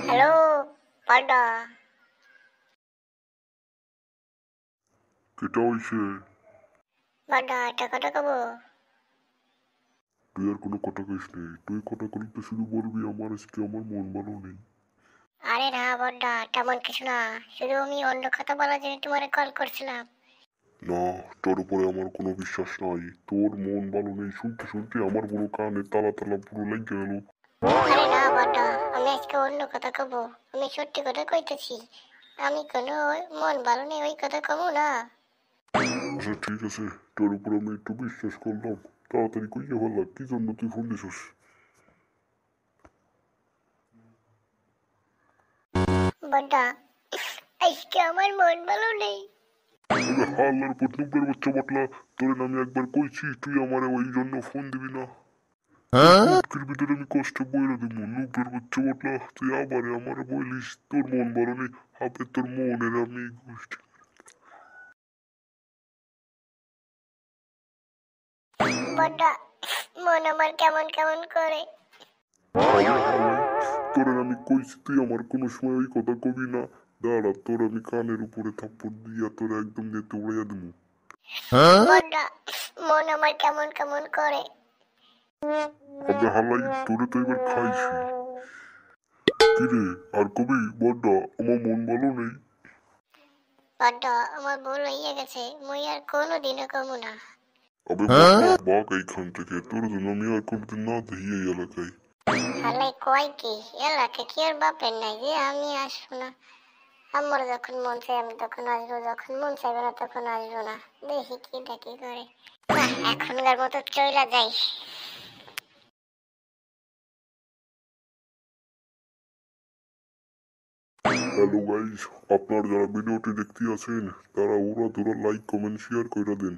Hello পান্ডা। কেটা হইছে? পান্ডা টাকাটা কব। তুই আর কোনো কথা কইস নেই। তুই কথা কইলে তো শুধু বলবি আমার আজকে আমার মন ভালো নেই। আরে না পান্ডা, তেমন কিছু না, শুধু আমি অন্য কথা বলার জন্য তোমারে কল করছিলাম। না, তোর উপরে আমার কোনো বিশ্বাস নাই। তোর মন ভালো নেই শুনতে শুনতে আমার পুরো কানে তালা তালা পুরো লেগে গেল। আরে না পান্ডা, আমি আজকে অন্য কথা কব। আমি সত্যি কথা কইতেছি, আমি কোনো মন ভালো নেই ওই কথা কব না। আচ্ছা ঠিক আছে, তোর উপর আমি একটু বিশ্বাস করলাম। তাড়াতাড়ি কইয়া বললাম কি জন্য তুই ফোন দিছিস? পান্ডা, আজকে আমার মন ভালো নেই। তবে হাল্লার উপর নুপের বাচ্চা বটলা, তোরে না আমি একবার কইছি তুই আমারে ওই জন্য ফোন দিবি না। মুটকির ভিতরে আমি কষ্ট বইরা দেবো। নুপের বাচ্চা বটলা, তুই আবার আমারে বলিস তোর মন ভালো নেই। হবে তোর মনের আমি গোষ্ঠী। পান্ডা, মন আমার কেমন কেমন করে। তোরে আমি কইছি তুই আমার কোনো সময় ওই কথা কবি না। দাঁড়া, তোর আমি কানের উপরে থাপ্পড় দিয়া তোর একদম নেতে উড়াইয়া দেবো। পান্ডা, মন আমার কেমন কেমন করে। আবে হালাই, তোরে তো এবার খাইছি। কিরে আর কবি বড্ডা, আমার মন ভালো নেই। পান্ডা, আমার ভুল হইয়া গেছে, মুই আর কোনোদিনও কমু না। আবে বড্ডা বাঘ এইখান থেকে, তোর জন্য আমি আর কোনদিন না দেখি এই এলাকায়। হালাই কয় কি, এলাকা কি আর বাপের নাই যে আমি আসবো না। আমার যখন মন চাই আমি তখন আসবো, যখন মন চাইবে না তখন আসবো না। দেখি কি দেখি করে। না, এখনকার মতো চইলা যাই। হ্যালো গাইস, আপনার যারা ভিডিওটি দেখতে আছেন তারা ওরা ধরা লাইক কমেন্ট শেয়ার করে দেন।